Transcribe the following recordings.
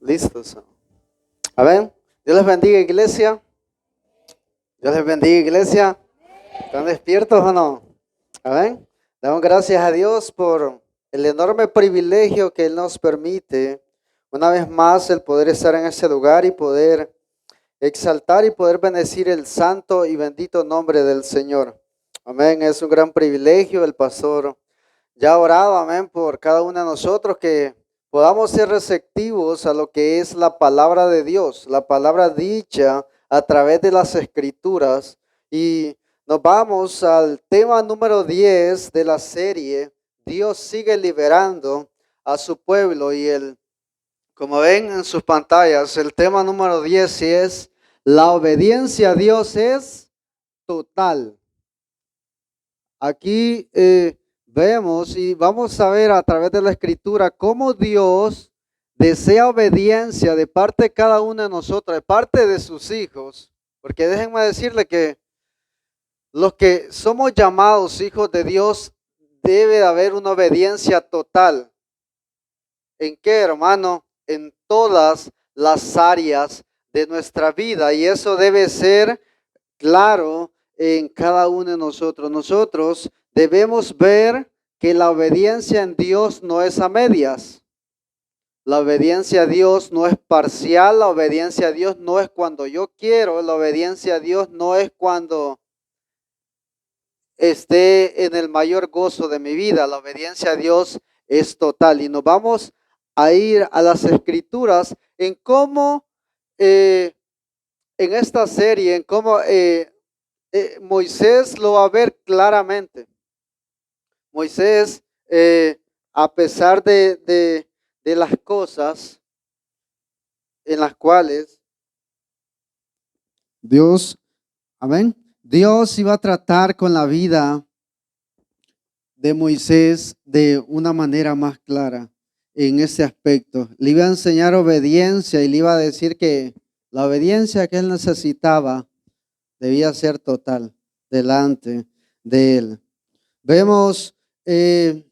Listos. Amén. Dios les bendiga, iglesia. Dios les bendiga, iglesia. ¿Están despiertos o no? Amén. Damos gracias a Dios por el enorme privilegio que Él nos permite, una vez más, el poder estar en ese lugar y poder exaltar y poder bendecir el santo y bendito nombre del Señor. Amén. Es un gran privilegio. El pastor ya ha orado, amén, por cada uno de nosotros, que podamos ser receptivos a lo que es la palabra de Dios, la palabra dicha a través de las escrituras. Y nos vamos al tema número 10 de la serie. Dios sigue liberando a su pueblo, y como ven en sus pantallas, el tema número 10 es: la obediencia a Dios es total. Aquí vemos y vamos a ver a través de la escritura cómo Dios desea obediencia de parte de cada uno de nosotros, de parte de sus hijos. Porque déjenme decirle que los que somos llamados hijos de Dios, debe de haber una obediencia total. ¿En qué, hermano? En todas las áreas de nuestra vida, y eso debe ser claro en cada uno de nosotros. Nosotros debemos ver que la obediencia en Dios no es a medias. La obediencia a Dios no es parcial. La obediencia a Dios no es cuando yo quiero. La obediencia a Dios no es cuando esté en el mayor gozo de mi vida. La obediencia a Dios es total. Y nos vamos a ir a las escrituras en cómo en esta serie, en cómo Moisés lo va a ver claramente. Moisés, a pesar de las cosas en las cuales Dios, amén, Dios iba a tratar con la vida de Moisés de una manera más clara en ese aspecto. Le iba a enseñar obediencia y le iba a decir que la obediencia que él necesitaba debía ser total delante de él. Vemos en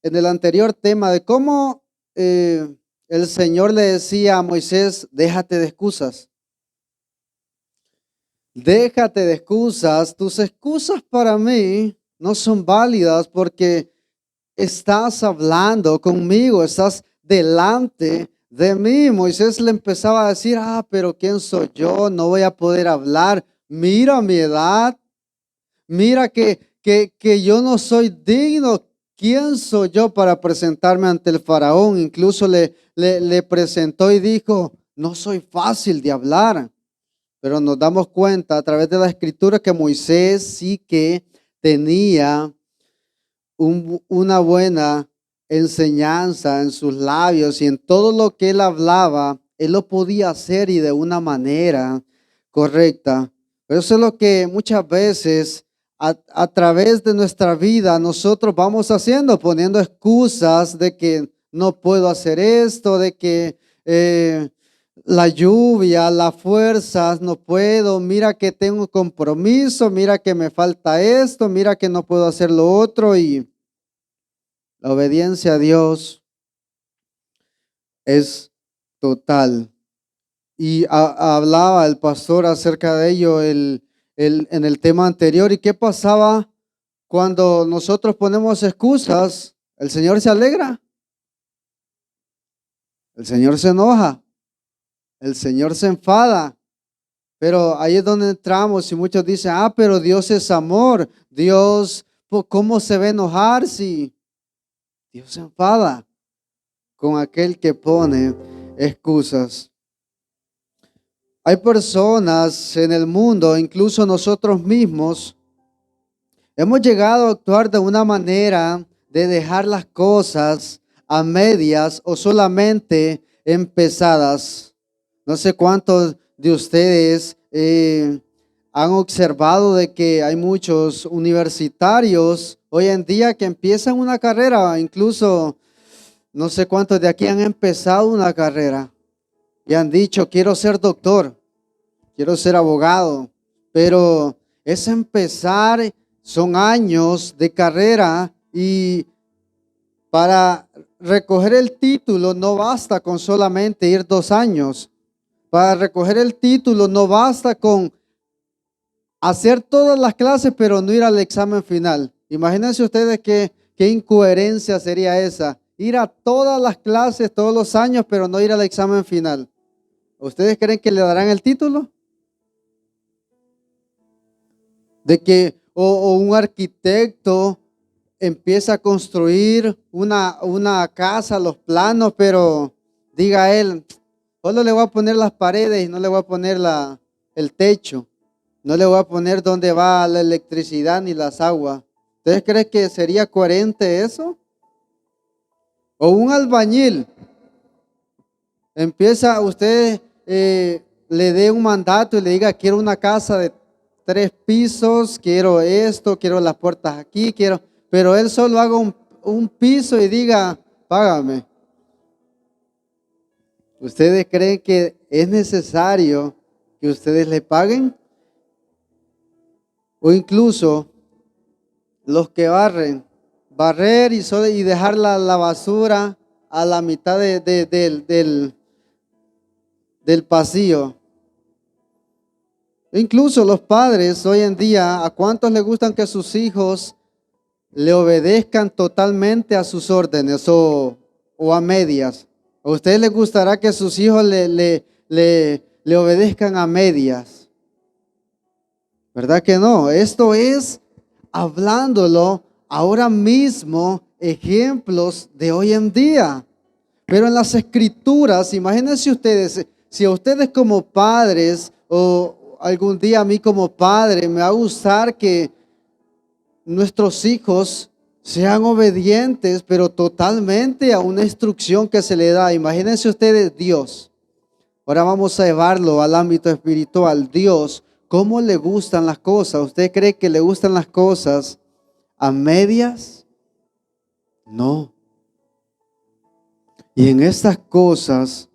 el anterior tema de cómo el Señor le decía a Moisés: déjate de excusas. Déjate de excusas. Tus excusas para mí no son válidas, porque estás hablando conmigo, estás delante de mí. Moisés le empezaba a decir: pero ¿quién soy yo? No voy a poder hablar. Mira mi edad. Mira que yo no soy digno. ¿Quién soy yo para presentarme ante el faraón? Incluso le presentó y dijo: no soy fácil de hablar. Pero nos damos cuenta a través de la escritura que Moisés sí que tenía una buena enseñanza en sus labios, y en todo lo que él hablaba, él lo podía hacer y de una manera correcta. Pero eso es lo que muchas veces a través de nuestra vida nosotros vamos haciendo, poniendo excusas de que no puedo hacer esto, de que la lluvia, las fuerzas, no puedo, mira que tengo compromiso, mira que me falta esto, mira que no puedo hacer lo otro. Y la obediencia a Dios es total. Y hablaba el pastor acerca de ello en el tema anterior. ¿Y qué pasaba cuando nosotros ponemos excusas? El Señor se alegra, el Señor se enoja, el Señor se enfada. Pero ahí es donde entramos y muchos dicen: pero Dios es amor. Dios, ¿cómo se va a enojar si Dios se enfada con aquel que pone excusas? Hay personas en el mundo, incluso nosotros mismos, hemos llegado a actuar de una manera de dejar las cosas a medias o solamente empezadas. No sé cuántos de ustedes han observado de que hay muchos universitarios hoy en día que empiezan una carrera. Incluso no sé cuántos de aquí han empezado una carrera y han dicho: quiero ser doctor, quiero ser abogado. Pero es empezar, son años de carrera, y para recoger el título no basta con solamente ir 2 años. Para recoger el título no basta con hacer todas las clases, pero no ir al examen final. Imagínense ustedes qué incoherencia sería esa. Ir a todas las clases todos los años, pero no ir al examen final. ¿Ustedes creen que le darán el título? De que o un arquitecto empieza a construir una casa, los planos, pero diga él, solo le voy a poner las paredes y no le voy a poner el techo. No le voy a poner dónde va la electricidad ni las aguas. ¿Ustedes creen que sería coherente eso? O un albañil. Empieza usted, le dé un mandato y le diga, quiero una casa de 3 pisos, quiero esto, quiero las puertas aquí, pero él solo haga un piso y diga, págame. ¿Ustedes creen que es necesario que ustedes le paguen? O incluso los que barrer y dejar la basura a la mitad del pasillo. Incluso los padres hoy en día, ¿a cuántos les gustan que sus hijos le obedezcan totalmente a sus órdenes o a medias? ¿A ustedes les gustará que sus hijos le obedezcan a medias? ¿Verdad que no? Esto es hablándolo ahora mismo, ejemplos de hoy en día. Pero en las escrituras, imagínense ustedes, si a ustedes como padres o algún día a mí como padre, me va a gustar que nuestros hijos sean obedientes, pero totalmente a una instrucción que se le da. Imagínense ustedes Dios. Ahora vamos a llevarlo al ámbito espiritual. Dios, ¿cómo le gustan las cosas? ¿Usted cree que le gustan las cosas a medias? No. Y en estas cosas,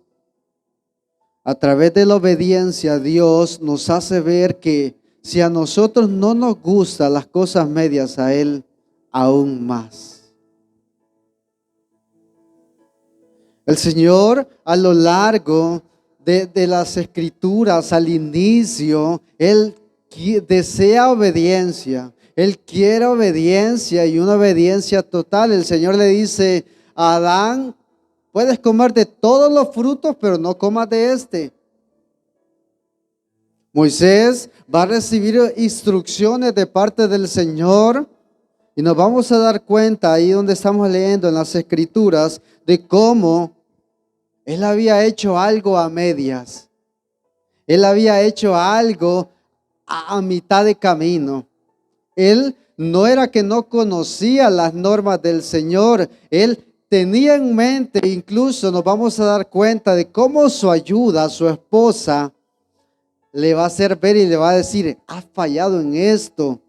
a través de la obediencia, Dios nos hace ver que si a nosotros no nos gustan las cosas medias, a Él aún más. El Señor a lo largo de las escrituras, al inicio, Él desea obediencia. Él quiere obediencia y una obediencia total. El Señor le dice a Adán, puedes comer de todos los frutos, pero no comas de este. Moisés va a recibir instrucciones de parte del Señor y nos vamos a dar cuenta ahí donde estamos leyendo en las escrituras de cómo Él había hecho algo a medias. Él había hecho algo a mitad de camino. Él no era que no conocía las normas del Señor. Él tenía en mente, incluso nos vamos a dar cuenta de cómo su ayuda, su esposa, le va a hacer ver y le va a decir, has fallado en esto,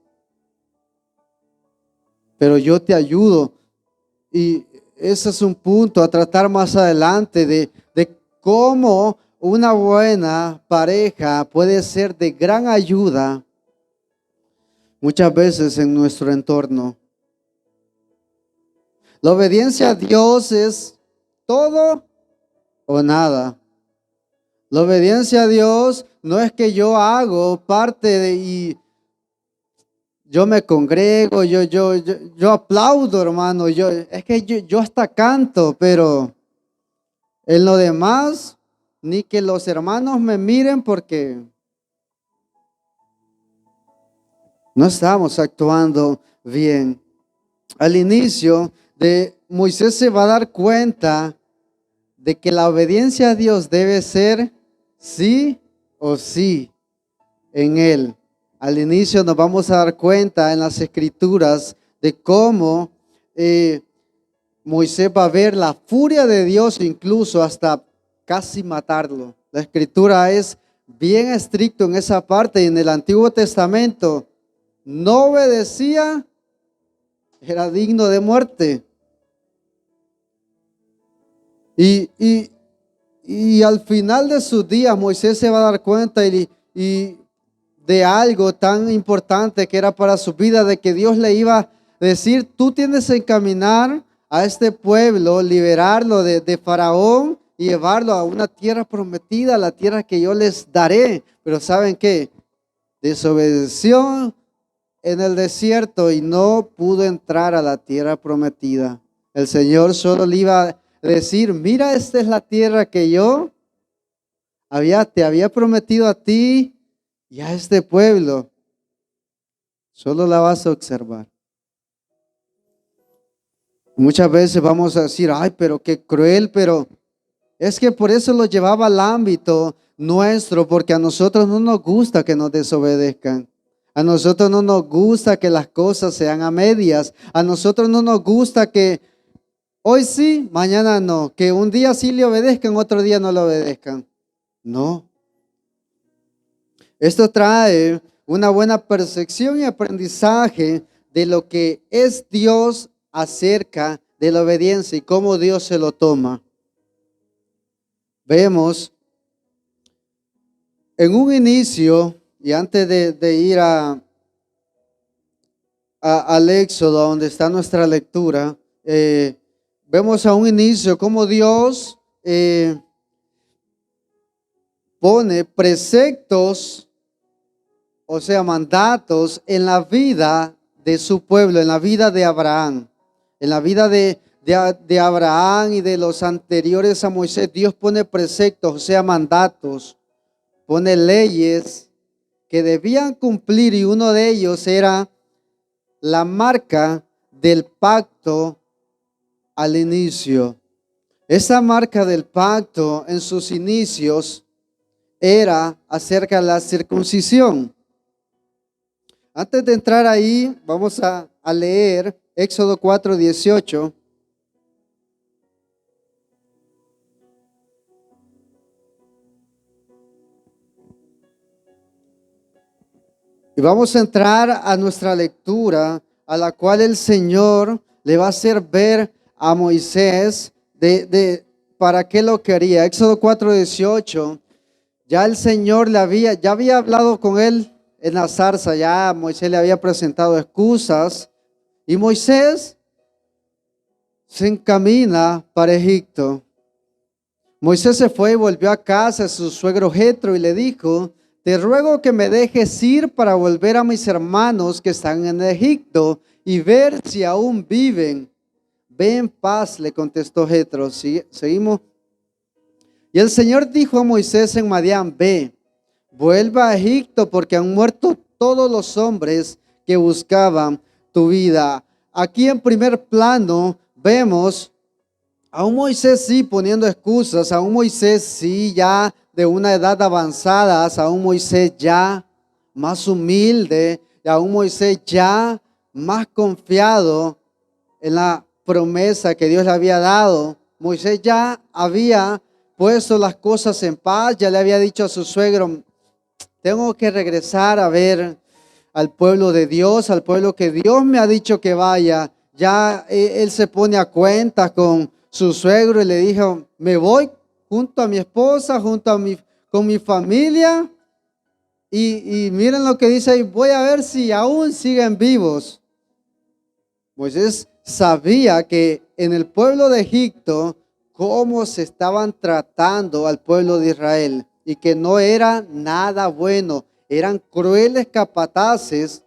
pero yo te ayudo. Y ese es un punto a tratar más adelante de cómo una buena pareja puede ser de gran ayuda muchas veces en nuestro entorno. La obediencia a Dios es todo o nada. La obediencia a Dios no es que yo hago parte y yo me congrego, yo aplaudo, hermano. Es que yo hasta canto, pero en lo demás, ni que los hermanos me miren porque no estamos actuando bien. Al inicio de Moisés se va a dar cuenta de que la obediencia a Dios debe ser sí o sí en él. Al inicio nos vamos a dar cuenta en las escrituras de cómo Moisés va a ver la furia de Dios incluso hasta casi matarlo. La escritura es bien estricto en esa parte y en el Antiguo Testamento no obedecía, era digno de muerte. Y al final de sus días Moisés se va a dar cuenta y de algo tan importante que era para su vida, de que Dios le iba a decir, tú tienes que encaminar a este pueblo, liberarlo de Faraón y llevarlo a una tierra prometida, la tierra que yo les daré. Pero ¿saben qué? Desobedeció en el desierto y no pudo entrar a la tierra prometida. El Señor solo le iba a decir, mira, esta es la tierra que yo te había prometido a ti y a este pueblo. Solo la vas a observar. Muchas veces vamos a decir, ay, pero qué cruel, pero es que por eso lo llevaba al ámbito nuestro, porque a nosotros no nos gusta que nos desobedezcan. A nosotros no nos gusta que las cosas sean a medias. A nosotros no nos gusta que hoy sí, mañana no. Que un día sí le obedezcan, otro día no le obedezcan. No. Esto trae una buena percepción y aprendizaje de lo que es Dios acerca de la obediencia y cómo Dios se lo toma. Vemos en un inicio, y antes de ir al Éxodo, donde está nuestra lectura, vemos a un inicio cómo Dios pone preceptos, o sea, mandatos en la vida de su pueblo, en la vida de Abraham, en la vida de Abraham y de los anteriores a Moisés. Dios pone preceptos, o sea, mandatos, pone leyes que debían cumplir, y uno de ellos era la marca del pacto al inicio. Esa marca del pacto en sus inicios era acerca de la circuncisión. Antes de entrar ahí, vamos a leer Éxodo 4:18. Y vamos a entrar a nuestra lectura, a la cual el Señor le va a hacer ver a Moisés para qué lo quería. Éxodo 4:18, ya el Señor ya había hablado con él en la zarza, ya Moisés le había presentado excusas, y Moisés se encamina para Egipto. Moisés se fue y volvió a casa a su suegro Jetro y le dijo, te ruego que me dejes ir para volver a mis hermanos que están en Egipto y ver si aún viven. Ve en paz, le contestó Jetro. Seguimos. Y el Señor dijo a Moisés en Madián, ve, vuelva a Egipto porque han muerto todos los hombres que buscaban tu vida. Aquí en primer plano vemos a un Moisés sí poniendo excusas, a un Moisés sí ya de una edad avanzada, a un Moisés ya más humilde, y a un Moisés ya más confiado en la promesa que Dios le había dado. Moisés ya había puesto las cosas en paz, ya le había dicho a su suegro, tengo que regresar a ver al pueblo de Dios, al pueblo que Dios me ha dicho que vaya. Ya él se pone a cuentas con su suegro y le dijo, me voy junto a mi esposa, con mi familia, y miren lo que dice ahí, voy a ver si aún siguen vivos. Moisés sabía que en el pueblo de Egipto, cómo se estaban tratando al pueblo de Israel, y que no era nada bueno, eran crueles capataces.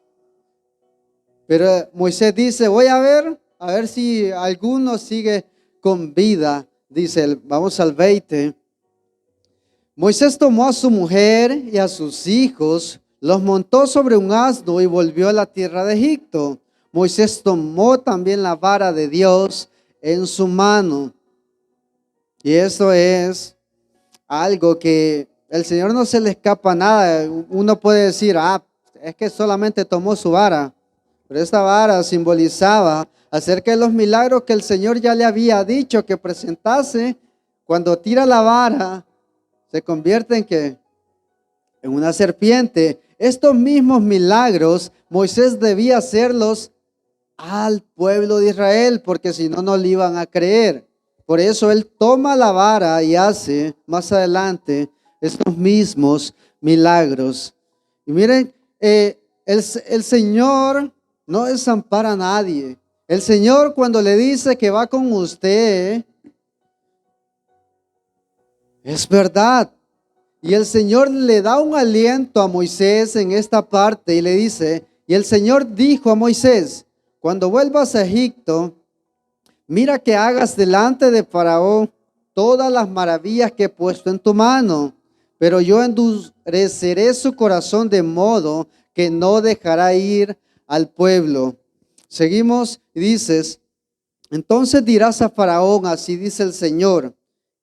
Pero Moisés dice, voy a ver si alguno sigue con vida. Dice, vamos al 20. Moisés tomó a su mujer y a sus hijos, los montó sobre un asno y volvió a la tierra de Egipto. Moisés tomó también la vara de Dios en su mano. Y eso es algo que el Señor no se le escapa nada. Uno puede decir, es que solamente tomó su vara. Pero esta vara simbolizaba acerca de los milagros que el Señor ya le había dicho que presentase. Cuando tira la vara, se convierte en una serpiente. Estos mismos milagros, Moisés debía hacerlos al pueblo de Israel, porque si no, no le iban a creer. Por eso él toma la vara y hace más adelante estos mismos milagros. Y miren, el Señor no desampara a nadie. El Señor cuando le dice que va con usted, es verdad. Y el Señor le da un aliento a Moisés en esta parte y le dice, y el Señor dijo a Moisés, cuando vuelvas a Egipto, mira que hagas delante de Faraón todas las maravillas que he puesto en tu mano, pero yo endureceré su corazón de modo que no dejará ir al pueblo. Seguimos y dices, entonces dirás a Faraón, así dice el Señor,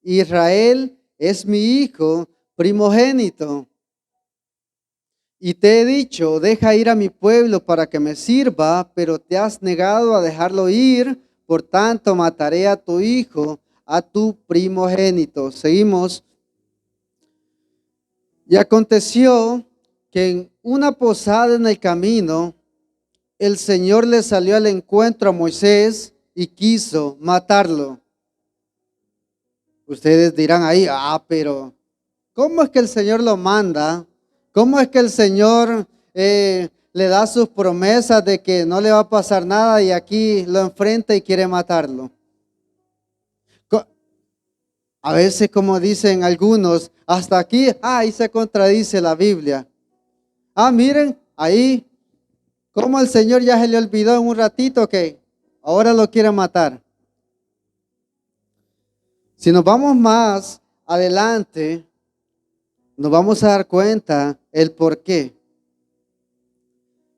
Israel es mi hijo primogénito. Y te he dicho, deja ir a mi pueblo para que me sirva, pero te has negado a dejarlo ir, por tanto mataré a tu hijo, a tu primogénito. Seguimos. Y aconteció que en una posada en el camino, el Señor le salió al encuentro a Moisés y quiso matarlo. Ustedes dirán ahí, pero ¿cómo es que el Señor lo manda? ¿Cómo es que el Señor le da sus promesas de que no le va a pasar nada y aquí lo enfrenta y quiere matarlo? A veces, como dicen algunos, hasta aquí, ahí se contradice la Biblia. Miren, ahí, como el Señor ya se le olvidó en un ratito que ahora lo quiere matar. Si nos vamos más adelante, nos vamos a dar cuenta el por qué.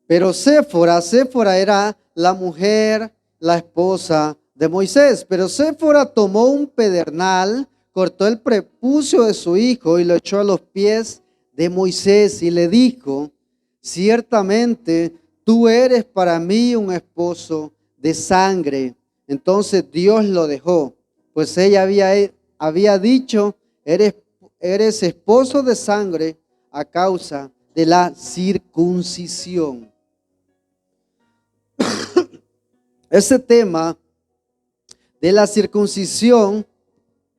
Pero Séfora era la mujer, la esposa de Moisés. Pero Séfora tomó un pedernal, cortó el prepucio de su hijo y lo echó a los pies de Moisés y le dijo, ciertamente tú eres para mí un esposo de sangre. Entonces Dios lo dejó, pues ella había dicho, eres esposo de sangre a causa de la circuncisión. Ese tema de la circuncisión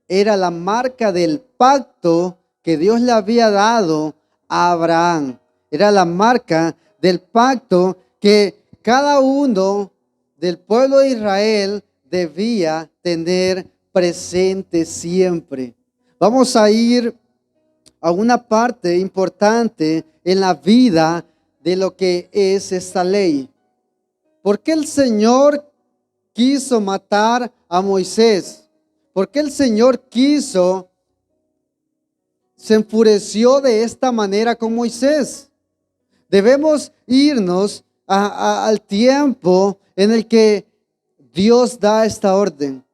era la marca del pacto que Dios le había dado a Abraham. Era la marca del pacto que cada uno del pueblo de Israel debía tener presente siempre. Vamos a ir a una parte importante en la vida de lo que es esta ley. ¿Por qué el Señor quiso matar a Moisés? ¿Por qué el Señor se enfureció de esta manera con Moisés? Debemos irnos al tiempo en el que Dios da esta orden.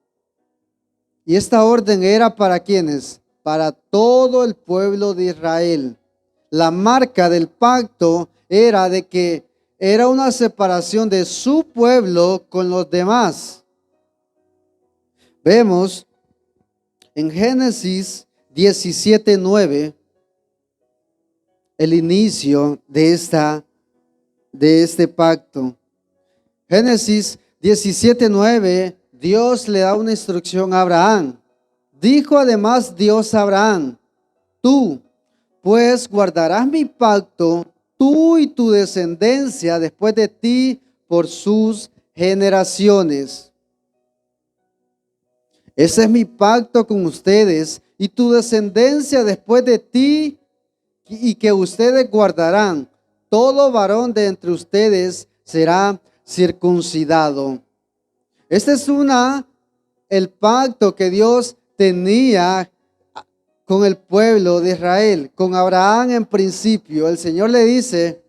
Y esta orden era para ¿quiénes? Para todo el pueblo de Israel. La marca del pacto era de que era una separación de su pueblo con los demás. Vemos en Génesis 17:9 el inicio de este pacto. Génesis 17:9, Dios le da una instrucción a Abraham. Dijo además Dios a Abraham, tú pues guardarás mi pacto, tú y tu descendencia después de ti por sus generaciones. Ese es mi pacto con ustedes y tu descendencia después de ti, y que ustedes guardarán. Todo varón de entre ustedes será circuncidado. Este es el pacto que Dios tenía con el pueblo de Israel, con Abraham en principio. El Señor le dice,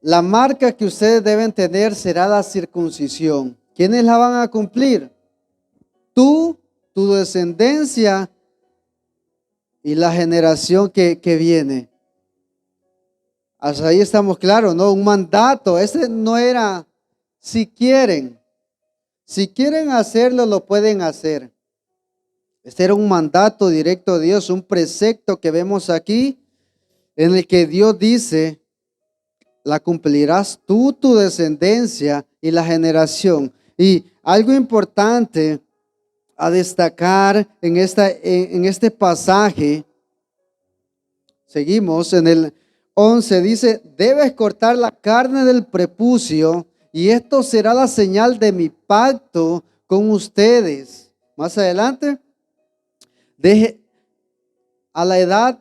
la marca que ustedes deben tener será la circuncisión. ¿Quiénes la van a cumplir? Tú, tu descendencia y la generación que viene. Hasta ahí estamos claros, ¿no? Un mandato. Ese no era si quieren. Si quieren hacerlo, lo pueden hacer. Este era un mandato directo de Dios, un precepto que vemos aquí, en el que Dios dice, la cumplirás tú, tu descendencia y la generación. Y algo importante a destacar en este pasaje, seguimos en el 11, dice, debes cortar la carne del prepucio y esto será la señal de mi pacto con ustedes. Más adelante, a la edad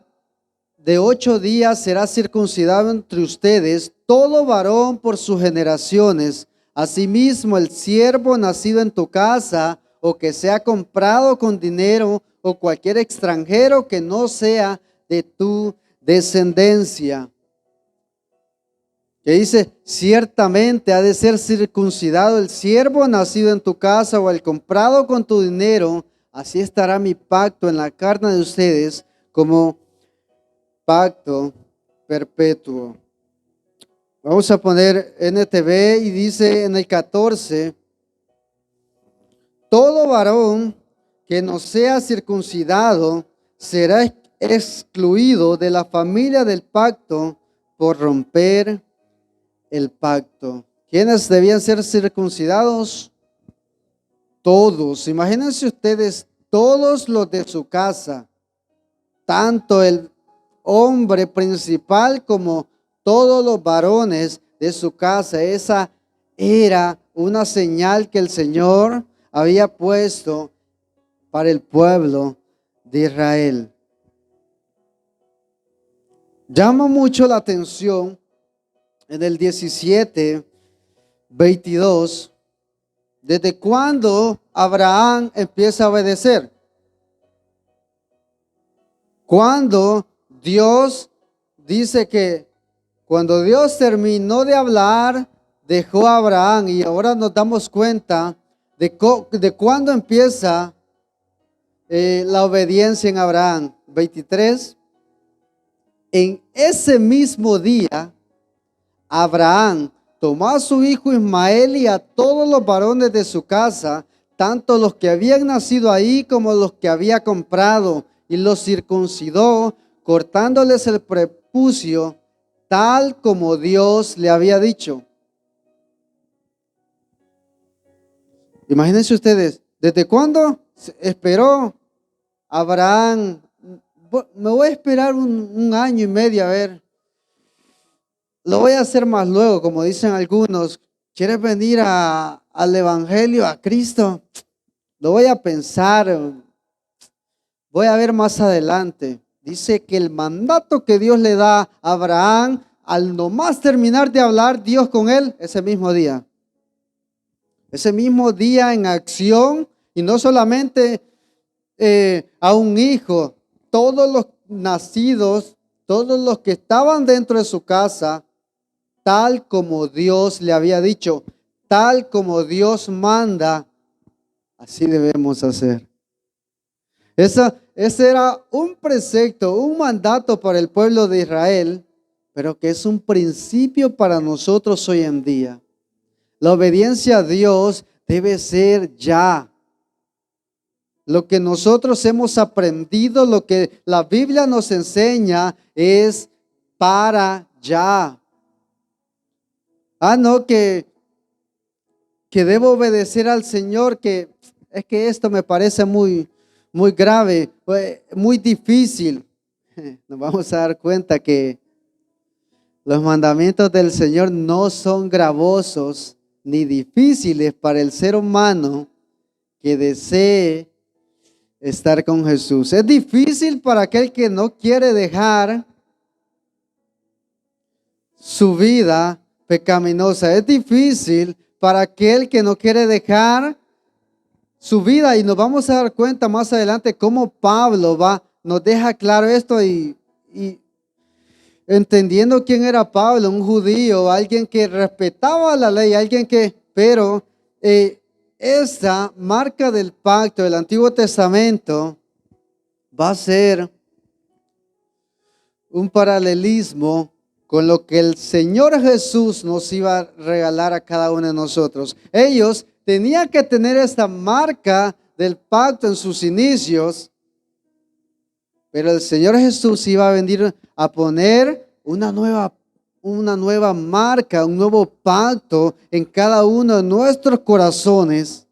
de 8 días será circuncidado entre ustedes todo varón por sus generaciones. Asimismo, el siervo nacido en tu casa o que sea comprado con dinero o cualquier extranjero que no sea de tu descendencia. Que dice, ciertamente ha de ser circuncidado el siervo nacido en tu casa o el comprado con tu dinero. Así estará mi pacto en la carne de ustedes como pacto perpetuo. Vamos a poner NTV y dice en el 14, todo varón que no sea circuncidado será excluido de la familia del pacto por romper el pacto. ¿Quiénes debían ser circuncidados? Todos. Imagínense ustedes, todos los de su casa, tanto el hombre principal como todos los varones de su casa. Esa era una señal que el Señor había puesto para el pueblo de Israel. Llama mucho la atención en el 17:22, ¿desde cuándo Abraham empieza a obedecer? Cuando Dios dice que cuando Dios terminó de hablar, dejó a Abraham, y ahora nos damos cuenta de cuándo empieza la obediencia en Abraham. 23. En ese mismo día, Abraham tomó a su hijo Ismael y a todos los varones de su casa, tanto los que habían nacido ahí como los que había comprado, y los circuncidó, cortándoles el prepucio, tal como Dios le había dicho. Imagínense ustedes, ¿desde cuándo esperó Abraham? Me voy a esperar un año y medio, a ver. Lo voy a hacer más luego, como dicen algunos. ¿Quieres venir al Evangelio, a Cristo? Lo voy a pensar. Voy a ver más adelante. Dice que el mandato que Dios le da a Abraham, al nomás terminar de hablar Dios con él, ese mismo día. Ese mismo día en acción, y no solamente a un hijo, todos los nacidos, todos los que estaban dentro de su casa, tal como Dios le había dicho, tal como Dios manda, así debemos hacer. Ese era un precepto, un mandato para el pueblo de Israel, pero que es un principio para nosotros hoy en día. La obediencia a Dios debe ser ya. Lo que nosotros hemos aprendido, lo que la Biblia nos enseña es para ya. No, que debo obedecer al Señor, que es que esto me parece muy grave, muy difícil. Nos vamos a dar cuenta que los mandamientos del Señor no son gravosos ni difíciles para el ser humano que desee estar con Jesús. Es difícil para aquel que no quiere dejar su vida pecaminosa. Es difícil para aquel que no quiere dejar su vida, y nos vamos a dar cuenta más adelante cómo Pablo nos deja claro esto, y entendiendo quién era Pablo, un judío, alguien que respetaba la ley, pero esta marca del pacto del Antiguo Testamento va a ser un paralelismo con lo que el Señor Jesús nos iba a regalar a cada uno de nosotros. Ellos tenían que tener esta marca del pacto en sus inicios, pero el Señor Jesús iba a venir a poner una nueva marca, un nuevo pacto en cada uno de nuestros corazones.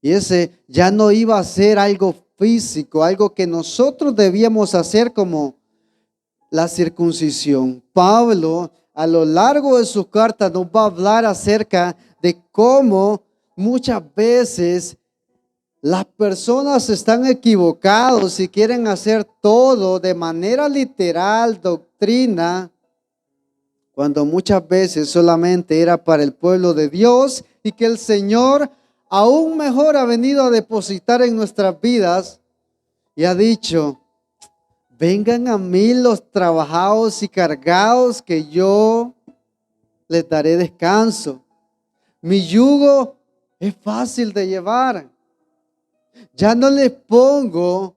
Y ese ya no iba a ser algo físico, algo que nosotros debíamos hacer como la circuncisión. Pablo a lo largo de sus cartas nos va a hablar acerca de cómo muchas veces las personas están equivocados y quieren hacer todo de manera literal, doctrina, cuando muchas veces solamente era para el pueblo de Dios y que el Señor aún mejor ha venido a depositar en nuestras vidas y ha dicho: vengan a mí los trabajados y cargados, que yo les daré descanso. Mi yugo es fácil de llevar. Ya no les pongo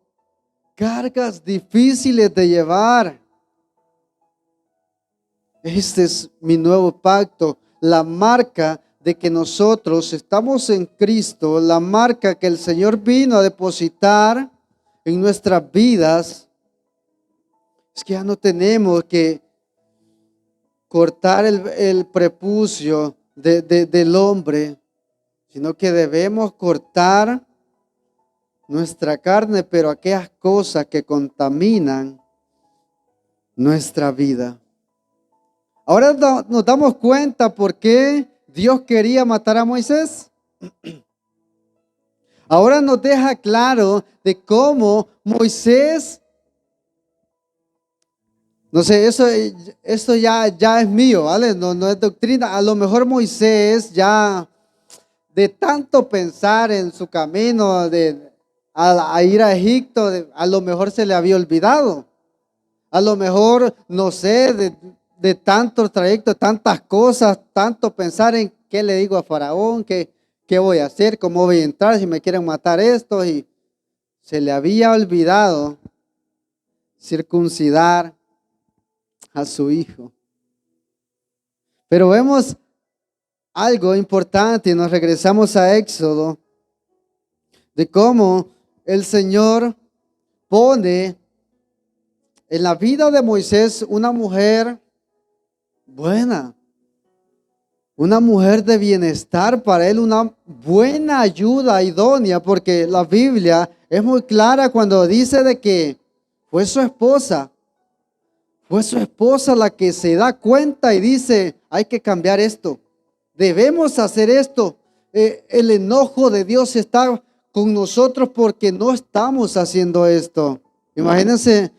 cargas difíciles de llevar. Este es mi nuevo pacto, la marca de que nosotros estamos en Cristo, la marca que el Señor vino a depositar en nuestras vidas. Es que ya no tenemos que cortar el prepucio del hombre, sino que debemos cortar nuestra carne, pero aquellas cosas que contaminan nuestra vida. Ahora nos damos cuenta por qué Dios quería matar a Moisés. Ahora nos deja claro de cómo Moisés, no sé, eso ya es mío, ¿vale? No es doctrina. A lo mejor Moisés ya de tanto pensar en su camino a ir a Egipto, a lo mejor se le había olvidado. A lo mejor, no sé, de tantos trayectos, tantas cosas, tanto pensar en qué le digo a Faraón, qué voy a hacer, cómo voy a entrar, si me quieren matar esto, y se le había olvidado circuncidar a su hijo. Pero vemos algo importante y nos regresamos a Éxodo, de cómo el Señor pone en la vida de Moisés una mujer buena, una mujer de bienestar para él, una buena ayuda idónea, porque la Biblia es muy clara cuando dice de que fue su esposa la que se da cuenta y dice: hay que cambiar esto, debemos hacer esto. El enojo de Dios está con nosotros porque no estamos haciendo esto. Imagínense.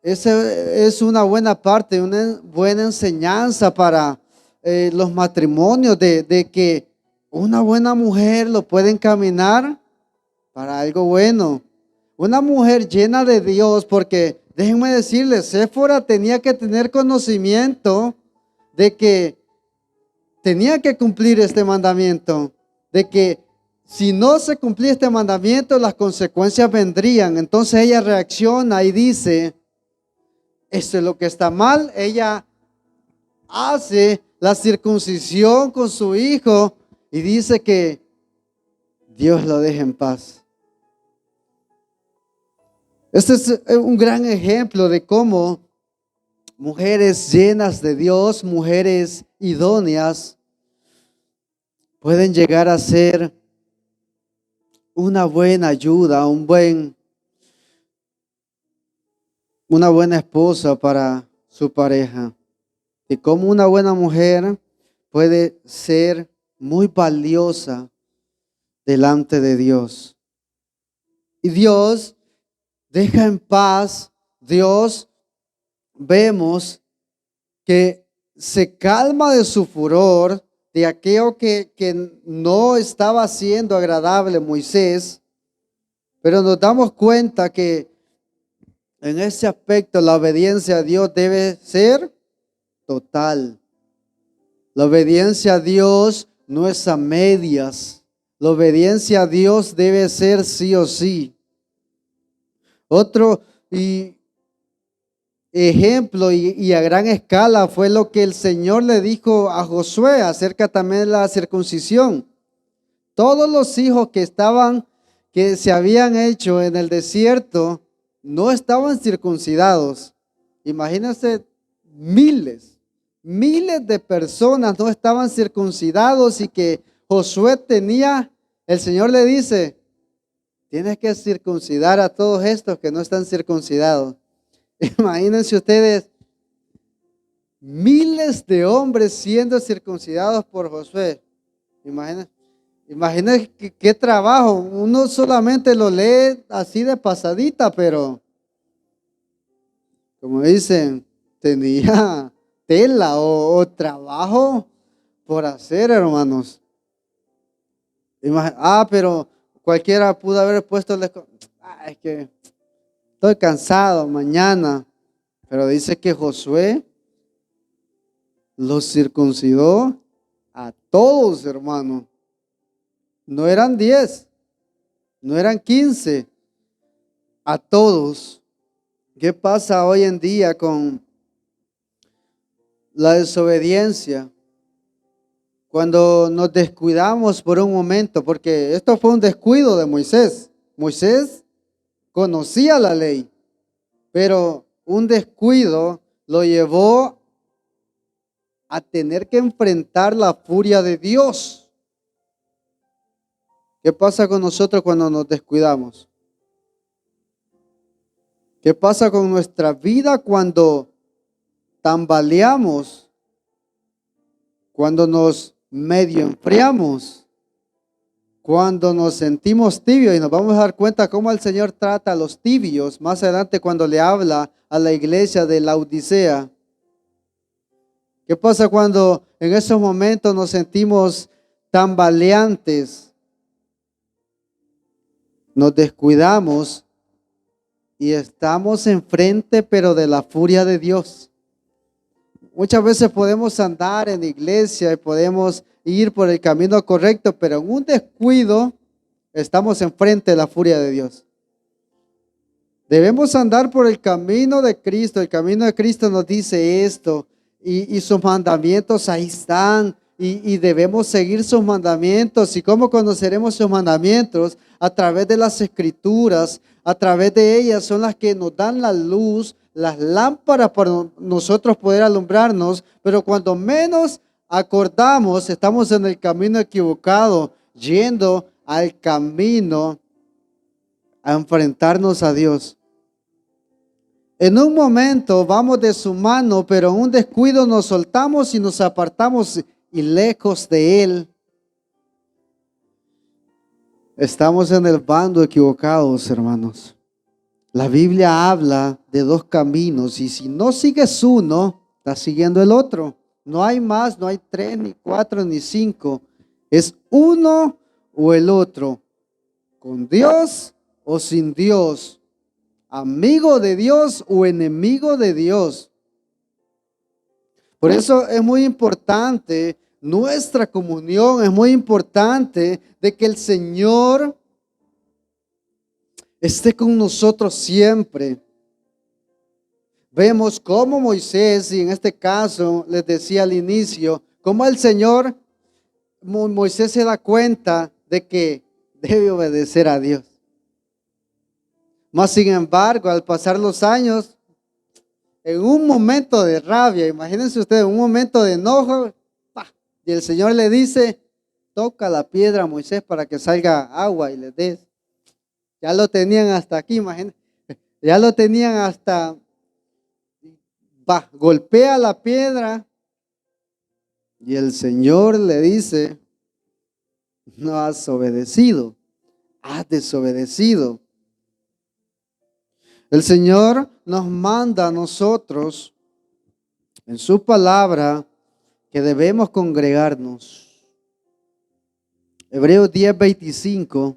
Esa es una buena parte, una buena enseñanza para los matrimonios, de que una buena mujer lo puede encaminar para algo bueno. Una mujer llena de Dios, porque déjenme decirles, Séfora tenía que tener conocimiento de que tenía que cumplir este mandamiento, de que si no se cumplía este mandamiento, las consecuencias vendrían. Entonces ella reacciona y dice: esto es lo que está mal. Ella hace la circuncisión con su hijo y dice que Dios lo deje en paz. Este es un gran ejemplo de cómo mujeres llenas de Dios, mujeres idóneas, pueden llegar a ser una buena ayuda, una buena esposa para su pareja. Y cómo una buena mujer puede ser muy valiosa delante de Dios. Y Dios deja en paz. Dios, vemos que se calma de su furor, de aquello que no estaba siendo agradable Moisés. Pero nos damos cuenta que en ese aspecto la obediencia a Dios debe ser total. La obediencia a Dios no es a medias. La obediencia a Dios debe ser sí o sí. Otro ejemplo y a gran escala fue lo que el Señor le dijo a Josué acerca también de la circuncisión. Todos los hijos que se habían hecho en el desierto no estaban circuncidados. Imagínense, miles de personas no estaban circuncidados, y que Josué el Señor le dice: tienes que circuncidar a todos estos que no están circuncidados. Imagínense ustedes, miles de hombres siendo circuncidados por Josué. Imagina qué trabajo. Uno solamente lo lee así de pasadita, pero como dicen, tenía tela o trabajo por hacer, hermanos. Pero cualquiera pudo haber puesto, es que estoy cansado mañana. Pero dice que Josué los circuncidó a todos, hermano. No eran 10, no eran 15, a todos. ¿Qué pasa hoy en día con la desobediencia? Cuando nos descuidamos por un momento, porque esto fue un descuido de Moisés. Moisés conocía la ley, pero un descuido lo llevó a tener que enfrentar la furia de Dios. ¿Qué pasa con nosotros cuando nos descuidamos? ¿Qué pasa con nuestra vida cuando tambaleamos? Cuando nos medio enfriamos, cuando nos sentimos tibios, y nos vamos a dar cuenta cómo el Señor trata a los tibios más adelante cuando le habla a la iglesia de Laodicea. ¿Qué pasa cuando en esos momentos nos sentimos tambaleantes? Nos descuidamos y estamos enfrente, pero de la furia de Dios. Muchas veces podemos andar en la iglesia y podemos ir por el camino correcto, pero en un descuido estamos enfrente de la furia de Dios. Debemos andar por el camino de Cristo. El camino de Cristo nos dice esto, y sus mandamientos ahí están, y debemos seguir sus mandamientos. ¿Y cómo conoceremos sus mandamientos? A través de las Escrituras. A través de ellas son las que nos dan la luz, las lámparas para nosotros poder alumbrarnos, pero cuando menos acordamos, estamos en el camino equivocado, yendo al camino a enfrentarnos a Dios. En un momento vamos de su mano, pero en un descuido nos soltamos y nos apartamos y lejos de Él. Estamos en el bando equivocado, hermanos. La Biblia habla de dos caminos, y si no sigues uno, estás siguiendo el otro. No hay más, no hay 3, ni 4, ni 5. Es uno o el otro. Con Dios o sin Dios. Amigo de Dios o enemigo de Dios. Por eso es muy importante nuestra comunión, es muy importante de que el Señor esté con nosotros siempre. Vemos cómo Moisés, y en este caso les decía al inicio, cómo el Señor, Moisés se da cuenta de que debe obedecer a Dios. Mas sin embargo, al pasar los años, en un momento de rabia, imagínense ustedes, un momento de enojo, y el Señor le dice, toca la piedra a Moisés para que salga agua y le des. Ya lo tenían hasta aquí, imagínense. Ya lo tenían hasta, golpea la piedra y el Señor le dice, no has obedecido, has desobedecido. El Señor nos manda a nosotros en su palabra que debemos congregarnos. Hebreos 10:25.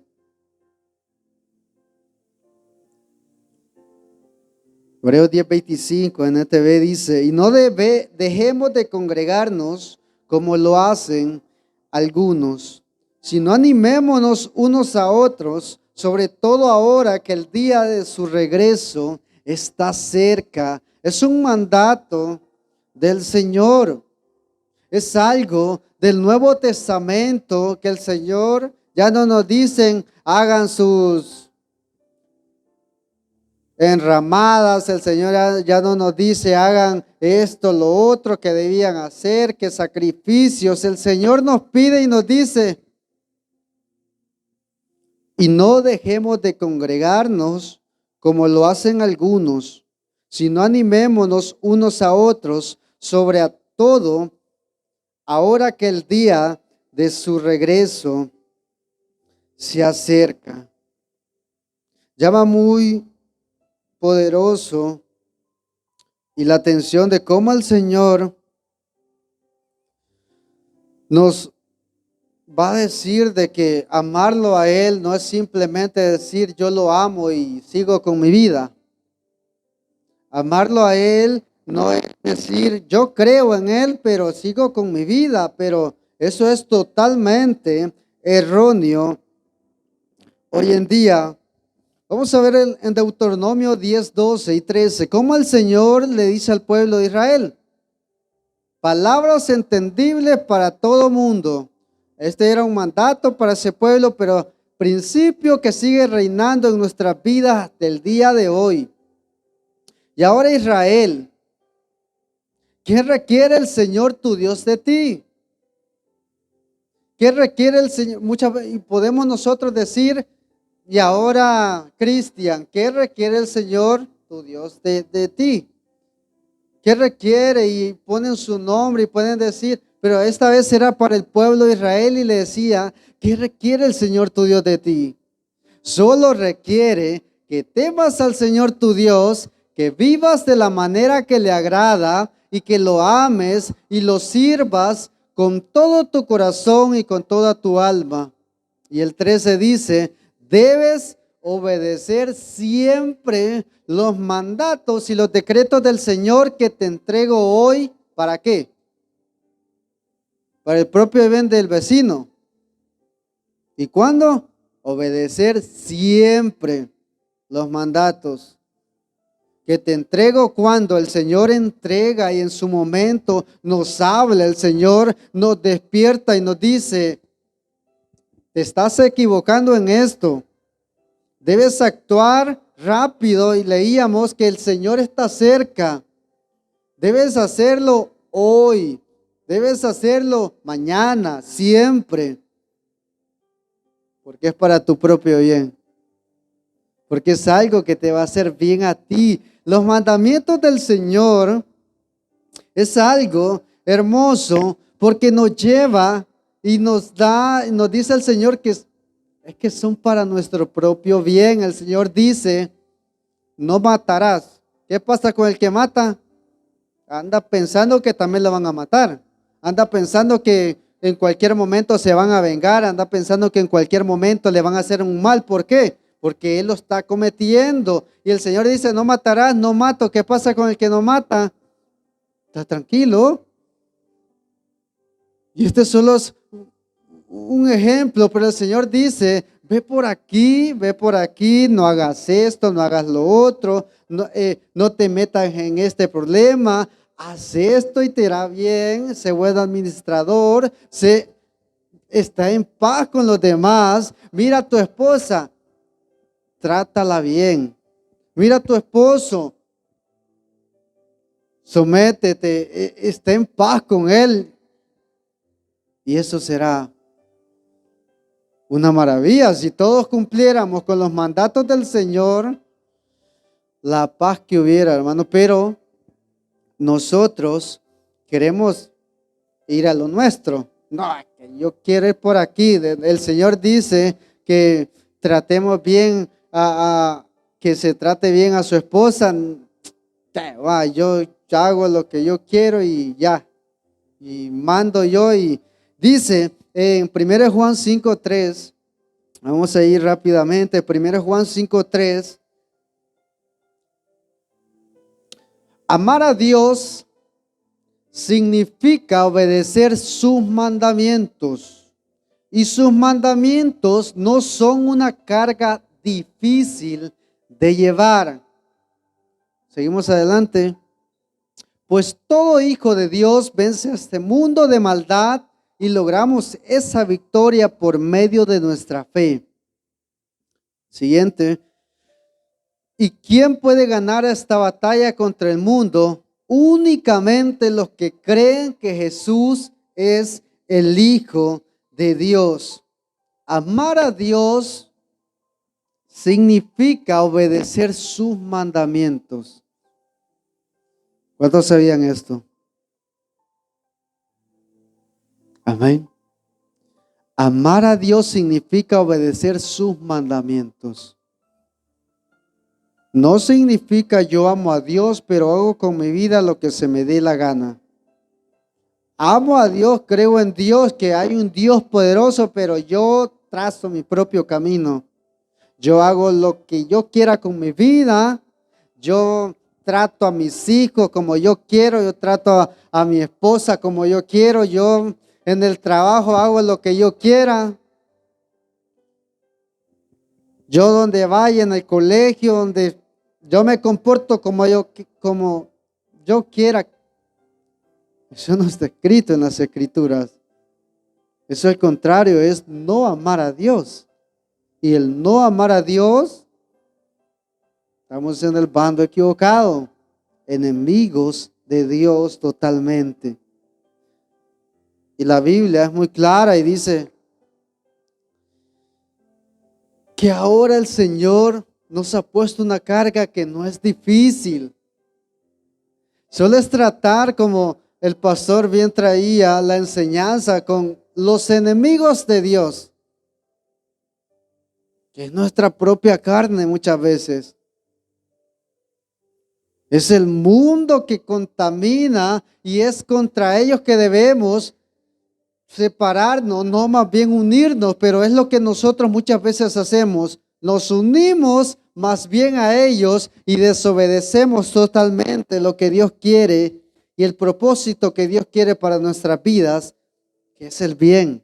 Hebreos 10:25 en NTV dice, y no dejemos de congregarnos como lo hacen algunos, sino animémonos unos a otros, sobre todo ahora que el día de su regreso está cerca. Es un mandato del Señor. Es algo del Nuevo Testamento que el Señor ya no nos dicen hagan sus enramadas. El Señor ya no nos dice hagan esto, lo otro que debían hacer, que sacrificios. El Señor nos pide y nos dice, y no dejemos de congregarnos como lo hacen algunos, sino animémonos unos a otros, sobre a todo, ahora que el día de su regreso se acerca. Llama muy poderoso y la atención de cómo el Señor nos va a decir de que amarlo a Él no es simplemente decir yo lo amo y sigo con mi vida. Amarlo a Él no es decir yo creo en Él pero sigo con mi vida, pero eso es totalmente erróneo hoy en día. Vamos a ver en Deuteronomio 10, 12 y 13 cómo el Señor le dice al pueblo de Israel. Palabras entendibles para todo mundo. Este era un mandato para ese pueblo, pero principio que sigue reinando en nuestras vidas del día de hoy. Y ahora Israel, ¿qué requiere el Señor tu Dios de ti? ¿Qué requiere el Señor? Muchas veces podemos nosotros decir, y ahora Cristian, ¿qué requiere el Señor tu Dios de ti? ¿Qué requiere? Y ponen su nombre y pueden decir, pero esta vez era para el pueblo de Israel y le decía, ¿qué requiere el Señor tu Dios de ti? Solo requiere que temas al Señor tu Dios, que vivas de la manera que le agrada y que lo ames y lo sirvas con todo tu corazón y con toda tu alma. Y el 13 dice, debes obedecer siempre los mandatos y los decretos del Señor que te entrego hoy. ¿Para qué? Para el propio bien del vecino. ¿Y cuándo? Obedecer siempre los mandatos que te entrego. Cuando el Señor entrega y en su momento nos habla, el Señor nos despierta y nos dice, te estás equivocando en esto. Debes actuar rápido y leíamos que el Señor está cerca. Debes hacerlo hoy. Debes hacerlo mañana, siempre. Porque es para tu propio bien. Porque es algo que te va a hacer bien a ti. Los mandamientos del Señor es algo hermoso porque nos lleva y nos dice el Señor que es que son para nuestro propio bien. El Señor dice, no matarás. ¿Qué pasa con el que mata? Anda pensando que también lo van a matar. Anda pensando que en cualquier momento se van a vengar. Anda pensando que en cualquier momento le van a hacer un mal. ¿Por qué? Porque él lo está cometiendo. Y el Señor dice, no matarás, no mato. ¿Qué pasa con el que no mata? Está tranquilo. Y este solo es un ejemplo, pero el Señor dice, ve por aquí, no hagas esto, no hagas lo otro, no te metas en este problema, haz esto y te irá bien, sé buen administrador, está en paz con los demás. Mira a tu esposa, trátala bien. Mira a tu esposo, sométete, está en paz con él. Y eso será una maravilla. Si todos cumpliéramos con los mandatos del Señor, la paz que hubiera, hermano. Pero nosotros queremos ir a lo nuestro. No, yo quiero ir por aquí. El Señor dice que tratemos bien, que se trate bien a su esposa. Yo hago lo que yo quiero y ya. Y mando yo. Y dice en 1 Juan 5:3, vamos a ir rápidamente. 1 Juan 5:3. Amar a Dios significa obedecer sus mandamientos. Y sus mandamientos no son una carga difícil de llevar. Seguimos adelante. Pues todo hijo de Dios vence a este mundo de maldad y logramos esa victoria por medio de nuestra fe. Siguiente. ¿Y quién puede ganar esta batalla contra el mundo? Únicamente los que creen que Jesús es el Hijo de Dios. Amar a Dios significa obedecer sus mandamientos. ¿Cuántos sabían esto? Amén. Amar a Dios significa obedecer sus mandamientos. No significa yo amo a Dios, pero hago con mi vida lo que se me dé la gana. Amo a Dios, creo en Dios, que hay un Dios poderoso, pero yo trazo mi propio camino. Yo hago lo que yo quiera con mi vida. Yo trato a mis hijos como yo quiero. Yo trato a mi esposa como yo quiero. Yo en el trabajo hago lo que yo quiera. Yo donde vaya, en el colegio, donde yo me comporto como yo quiera. Eso no está escrito en las Escrituras. Eso al contrario es no amar a Dios. Y el no amar a Dios, estamos en el bando equivocado, enemigos de Dios totalmente. Y la Biblia es muy clara y dice que ahora el Señor nos ha puesto una carga que no es difícil. Solo es tratar, como el pastor bien traía la enseñanza, con los enemigos de Dios, que es nuestra propia carne muchas veces. Es el mundo que contamina y es contra ellos que debemos separarnos, no más bien unirnos, pero es lo que nosotros muchas veces hacemos. Nos unimos más bien a ellos y desobedecemos totalmente lo que Dios quiere y el propósito que Dios quiere para nuestras vidas, que es el bien,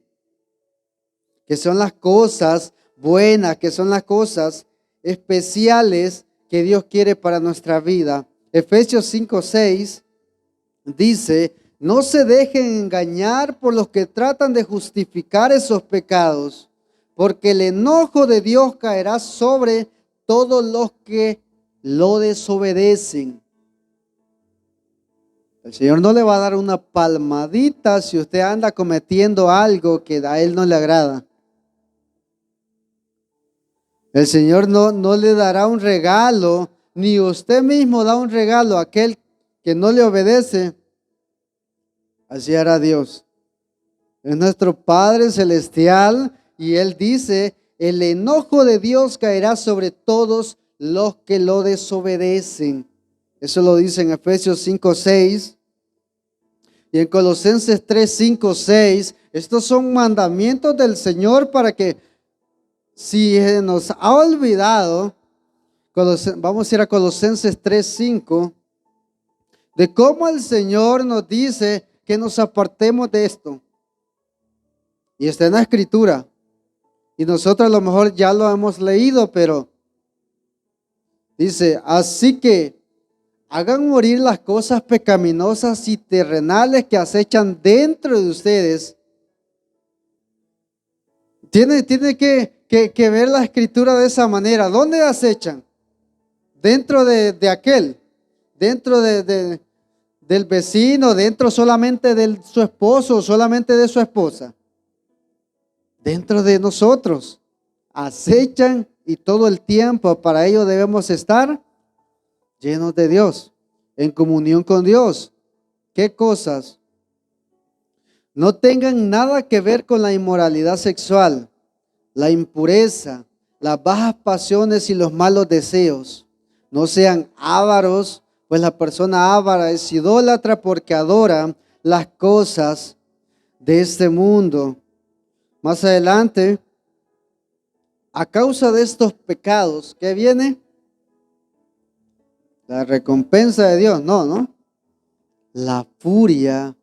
que son las cosas buenas, que son las cosas especiales que Dios quiere para nuestra vida. Efesios 5:6 dice: no se dejen engañar por los que tratan de justificar esos pecados, porque el enojo de Dios caerá sobre todos los que lo desobedecen. El Señor no le va a dar una palmadita si usted anda cometiendo algo que a Él no le agrada. El Señor no le dará un regalo, ni usted mismo da un regalo a aquel que no le obedece. Así hará Dios. Es nuestro Padre Celestial y Él dice: el enojo de Dios caerá sobre todos los que lo desobedecen. Eso lo dice en Efesios 5:6 y en Colosenses 3:5-6. Estos son mandamientos del Señor para que, si nos ha olvidado, vamos a ir a Colosenses 3:5, de cómo el Señor nos dice que nos apartemos de esto. Y está en la Escritura. Y nosotros a lo mejor ya lo hemos leído, pero dice: así que hagan morir las cosas pecaminosas y terrenales que acechan dentro de ustedes. Tiene que ver la Escritura de esa manera. ¿Dónde acechan? Dentro de aquel, dentro del vecino, dentro solamente de su esposo, solamente de su esposa. Dentro de nosotros acechan, y todo el tiempo para ello debemos estar llenos de Dios, en comunión con Dios. ¿Qué cosas? No tengan nada que ver con la inmoralidad sexual, la impureza, las bajas pasiones y los malos deseos. No sean ávaros, pues la persona ávara es idólatra porque adora las cosas de este mundo. Más adelante, a causa de estos pecados, ¿qué viene? La recompensa de Dios. No. La furia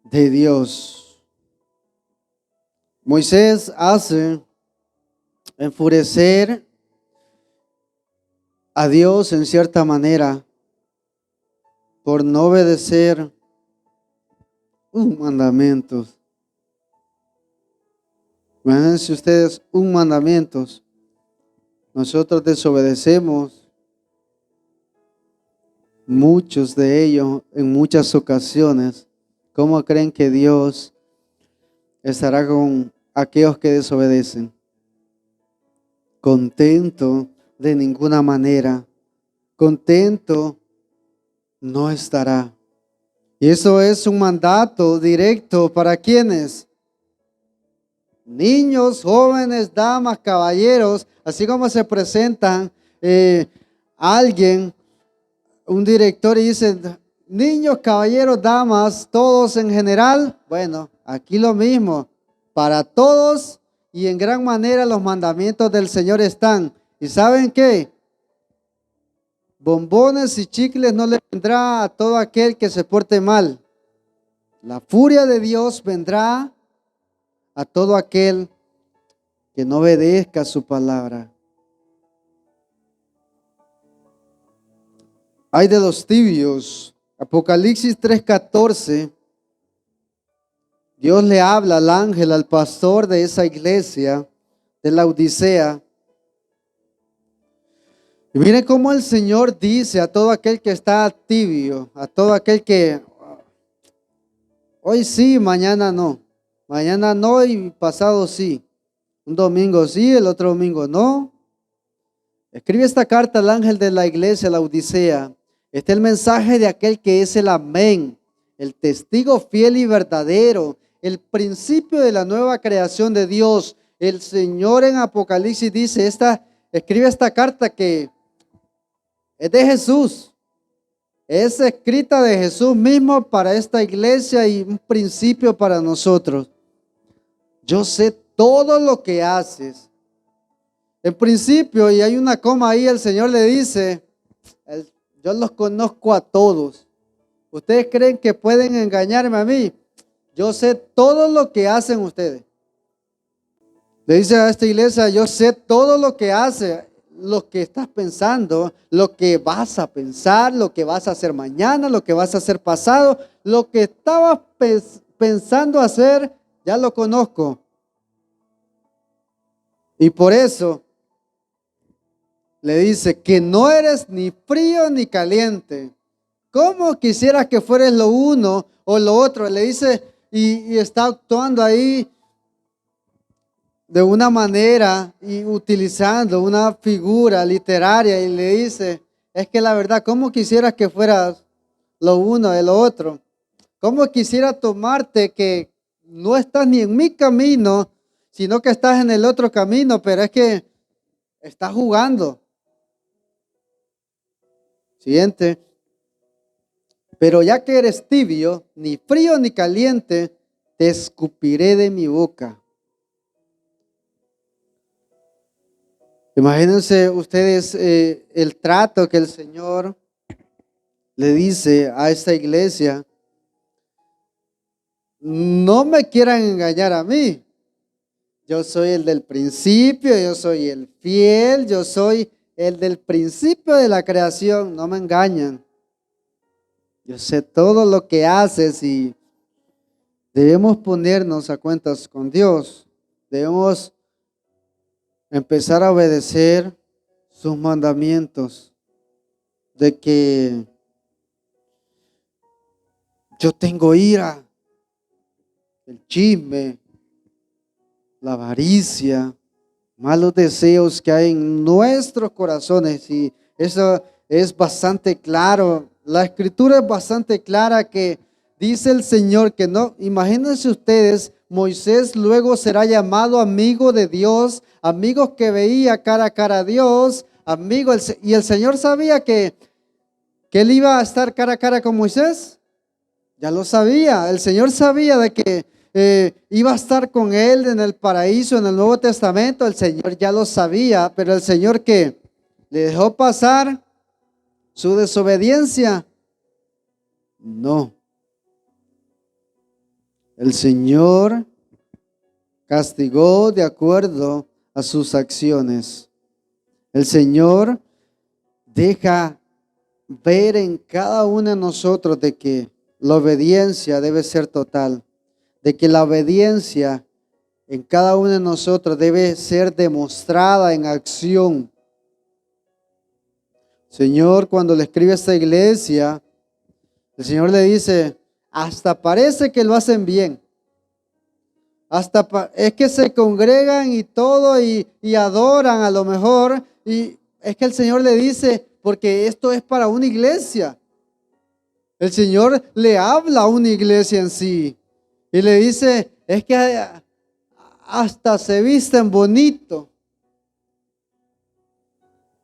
de Dios. Moisés hace enfurecer a Dios en cierta manera por no obedecer un mandamiento. Imagínense ustedes, un mandamiento. Nosotros desobedecemos muchos de ellos en muchas ocasiones. ¿Cómo creen que Dios estará con aquellos que desobedecen? Contento de ninguna manera. Contento no estará. Y eso es un mandato directo para quienes, niños, jóvenes, damas, caballeros, así como se presentan alguien, un director y dice, niños, caballeros, damas, todos en general. Bueno, aquí lo mismo, para todos y en gran manera los mandamientos del Señor están. ¿Y saben qué? Bombones y chicles no le vendrá a todo aquel que se porte mal. La furia de Dios vendrá a todo aquel que no obedezca su palabra. Ay de los tibios. Apocalipsis 3:14. Dios le habla al ángel, al pastor de esa iglesia de la Odisea. Y mire cómo el Señor dice a todo aquel que está tibio, a todo aquel que hoy sí, mañana no. Mañana no y pasado sí. Un domingo sí, el otro domingo no. Escribe esta carta al ángel de la iglesia, la Odisea. Este es el mensaje de aquel que es el amén, el testigo fiel y verdadero, el principio de la nueva creación de Dios. El Señor en Apocalipsis dice, escribe esta carta que es de Jesús. Es escrita de Jesús mismo para esta iglesia y un principio para nosotros. Yo sé todo lo que haces. En principio, y hay una coma ahí, el Señor le dice, yo los conozco a todos. ¿Ustedes creen que pueden engañarme a mí? Yo sé todo lo que hacen ustedes. Le dice a esta iglesia, yo sé todo lo que hace, lo que estás pensando, lo que vas a pensar, lo que vas a hacer mañana, lo que vas a hacer pasado, lo que estabas pensando hacer, ya lo conozco. Y por eso le dice que no eres ni frío ni caliente. ¿Cómo quisieras que fueres lo uno o lo otro? Le dice y está actuando ahí de una manera y utilizando una figura literaria y le dice, es que la verdad, ¿cómo quisieras que fueras lo uno de lo otro? ¿Cómo quisiera tomarte que no estás ni en mi camino, sino que estás en el otro camino, pero es que estás jugando? Siguiente. Pero ya que eres tibio, ni frío ni caliente, te escupiré de mi boca. Imagínense ustedes el trato que el Señor le dice a esta iglesia. No me quieran engañar a mí. Yo soy el del principio, yo soy el fiel, yo soy el del principio de la creación. No me engañan. Yo sé todo lo que haces y debemos ponernos a cuentas con Dios. Debemos empezar a obedecer sus mandamientos. De que yo tengo ira, el chisme, la avaricia, malos deseos que hay en nuestros corazones. Y eso es bastante claro. La escritura es bastante clara que dice el Señor que no. Imagínense ustedes, Moisés luego será llamado amigo de Dios, amigos que veía cara a cara a Dios, amigo. Y el Señor sabía que él iba a estar cara a cara con Moisés. Ya lo sabía. El Señor sabía de que iba a estar con él en el paraíso, en el Nuevo Testamento. El Señor ya lo sabía, pero el Señor que le dejó pasar su desobediencia. No. El Señor castigó de acuerdo a sus acciones. El Señor deja ver en cada uno de nosotros de que la obediencia debe ser total, de que la obediencia en cada uno de nosotros debe ser demostrada en acción. Señor, cuando le escribe a esta iglesia, el Señor le dice, hasta parece que lo hacen bien. Es que se congregan y todo y adoran a lo mejor. Y es que el Señor le dice, porque esto es para una iglesia. El Señor le habla a una iglesia en sí y le dice, es que hasta se visten bonito.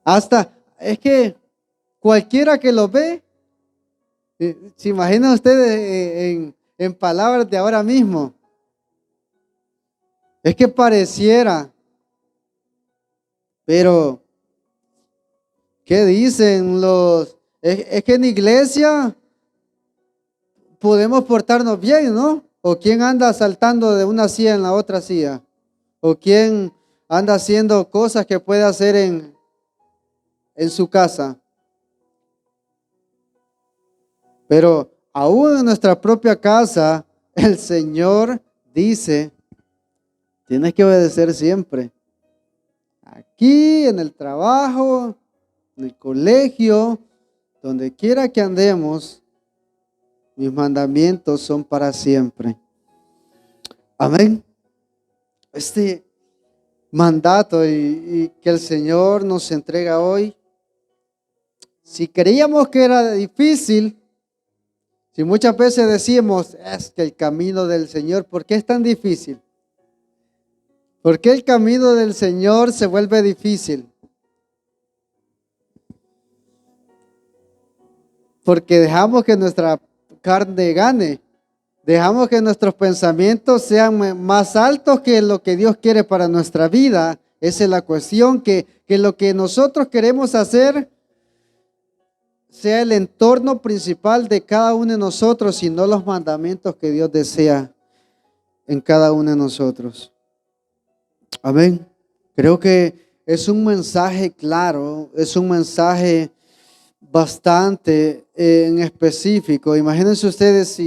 Hasta, es que cualquiera que lo ve, se imaginan ustedes en palabras de ahora mismo, es que pareciera, pero ¿qué dicen los? Es que en iglesia podemos portarnos bien, ¿no? ¿O quién anda saltando de una silla en la otra silla? ¿O quién anda haciendo cosas que puede hacer en su casa? Pero aún en nuestra propia casa, el Señor dice, tienes que obedecer siempre. Aquí, en el trabajo, en el colegio, donde quiera que andemos, mis mandamientos son para siempre. Amén. Este mandato y que el Señor nos entrega hoy, si creíamos que era difícil, si muchas veces decimos, es que el camino del Señor, ¿por qué es tan difícil? ¿Por qué el camino del Señor se vuelve difícil? Porque dejamos que nuestra carne gane. Dejamos que nuestros pensamientos sean más altos que lo que Dios quiere para nuestra vida. Esa es la cuestión, que lo que nosotros queremos hacer sea el entorno principal de cada uno de nosotros y no los mandamientos que Dios desea en cada uno de nosotros. Amén. Creo que es un mensaje claro, es un mensaje bastante en específico. Imagínense ustedes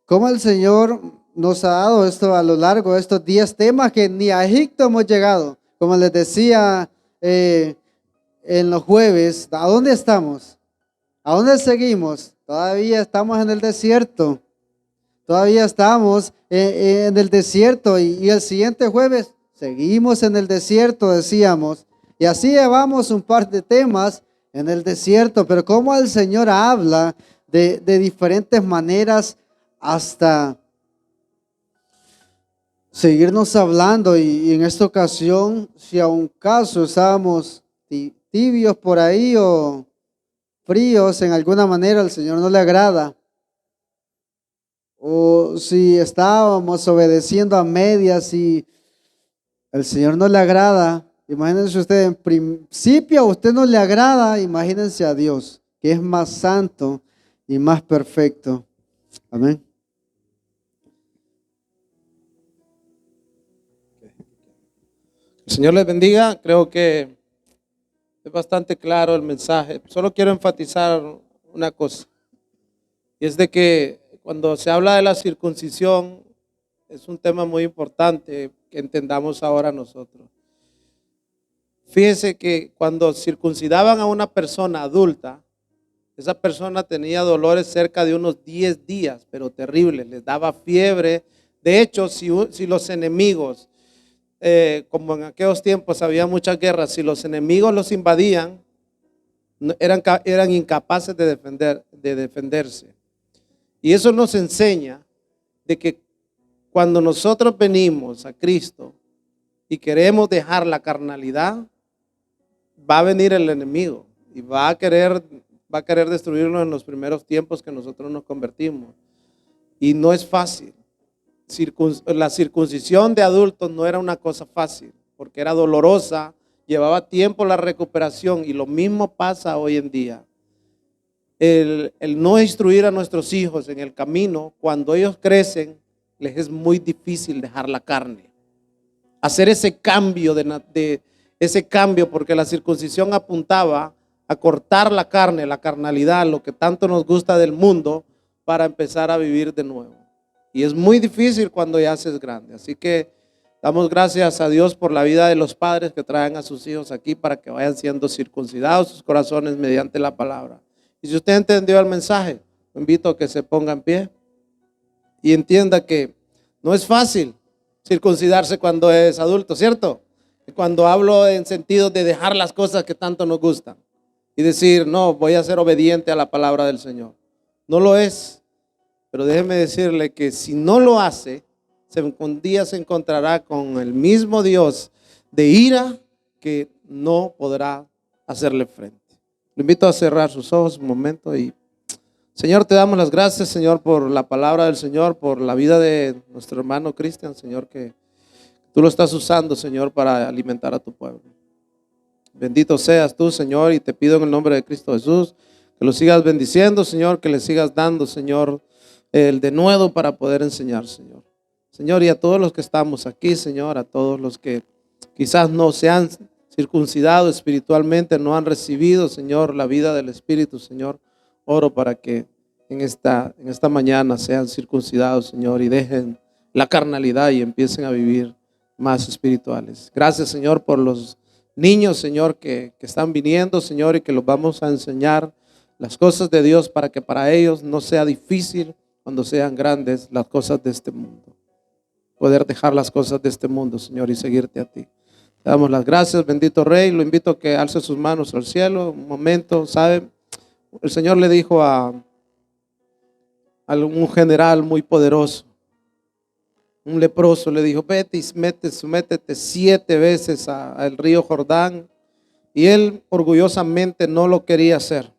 cómo el Señor nos ha dado esto a lo largo de estos 10 temas que ni a Egipto hemos llegado. Como les decía en los jueves, ¿a dónde estamos? ¿A dónde seguimos? Todavía estamos en el desierto. Todavía estamos en el desierto y el siguiente jueves seguimos en el desierto, decíamos. Y así llevamos un par de temas en el desierto, pero cómo el Señor habla de diferentes maneras hasta seguirnos hablando. Y en esta ocasión, si a un caso estábamos tibios por ahí o fríos en alguna manera, al Señor no le agrada. O si estábamos obedeciendo a medias y el Señor no le agrada, imagínense ustedes, en principio a usted no le agrada, imagínense a Dios, que es más santo y más perfecto. Amén. El Señor les bendiga. Creo que es bastante claro el mensaje. Solo quiero enfatizar una cosa, y es de que cuando se habla de la circuncisión, es un tema muy importante que entendamos ahora nosotros. Fíjese que cuando circuncidaban a una persona adulta, esa persona tenía dolores cerca de unos 10 días, pero terribles, les daba fiebre. De hecho, si los enemigos, como en aquellos tiempos había muchas guerras, si los enemigos los invadían, eran incapaces de defenderse. Y eso nos enseña de que cuando nosotros venimos a Cristo y queremos dejar la carnalidad, va a venir el enemigo y va a querer destruirnos en los primeros tiempos que nosotros nos convertimos. Y no es fácil. La circuncisión de adultos no era una cosa fácil, porque era dolorosa, llevaba tiempo la recuperación, y lo mismo pasa hoy en día. El no instruir a nuestros hijos en el camino, cuando ellos crecen, les es muy difícil dejar la carne, hacer ese cambio porque la circuncisión apuntaba a cortar la carne, la carnalidad, lo que tanto nos gusta del mundo, para empezar a vivir de nuevo. Y es muy difícil cuando ya se es grande. Así que damos gracias a Dios por la vida de los padres que traen a sus hijos aquí para que vayan siendo circuncidados sus corazones mediante la palabra. Y si usted entendió el mensaje, lo invito a que se ponga en pie y entienda que no es fácil circuncidarse cuando es adulto, ¿cierto? Cuando hablo en sentido de dejar las cosas que tanto nos gustan y decir, no, voy a ser obediente a la palabra del Señor. no lo es. Pero déjeme decirle que si no lo hace, un día se encontrará con el mismo Dios de ira que no podrá hacerle frente. Le invito a cerrar sus ojos un momento y Señor, te damos las gracias, Señor, por la palabra del Señor, por la vida de nuestro hermano Cristian, Señor, que tú lo estás usando, Señor, para alimentar a tu pueblo. Bendito seas tú, Señor, y te pido en el nombre de Cristo Jesús que lo sigas bendiciendo, Señor, que le sigas dando, Señor, el denuedo para poder enseñar, Señor. Señor, y a todos los que estamos aquí, Señor, a todos los que quizás no se han circuncidado espiritualmente, no han recibido, Señor, la vida del Espíritu, Señor, oro para que en esta mañana sean circuncidados, Señor, y dejen la carnalidad y empiecen a vivir más espirituales. Gracias, Señor, por los niños, Señor, que están viniendo, Señor, y que los vamos a enseñar las cosas de Dios para que para ellos no sea difícil cuando sean grandes las cosas de este mundo. Poder dejar las cosas de este mundo, Señor, y seguirte a ti. Te damos las gracias, bendito Rey. Lo invito a que alce sus manos al cielo. Un momento, ¿sabe? El Señor le dijo a un general muy poderoso, un leproso, le dijo: vete y métete 7 veces al río Jordán. Y él orgullosamente no lo quería hacer.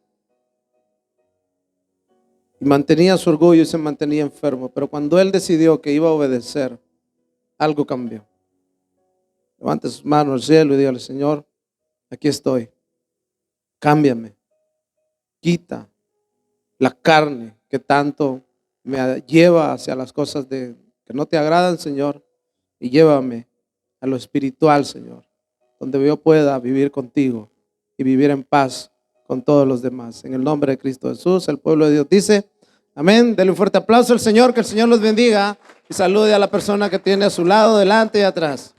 Y mantenía su orgullo y se mantenía enfermo. Pero cuando él decidió que iba a obedecer, algo cambió. Levante sus manos al cielo y dígale: Señor, aquí estoy. Cámbiame. Quita la carne que tanto me lleva hacia las cosas que no te agradan, Señor, y llévame a lo espiritual, Señor, donde yo pueda vivir contigo y vivir en paz con todos los demás. En el nombre de Cristo Jesús, el pueblo de Dios dice amén. Denle un fuerte aplauso al Señor, que el Señor los bendiga y salude a la persona que tiene a su lado, delante y atrás.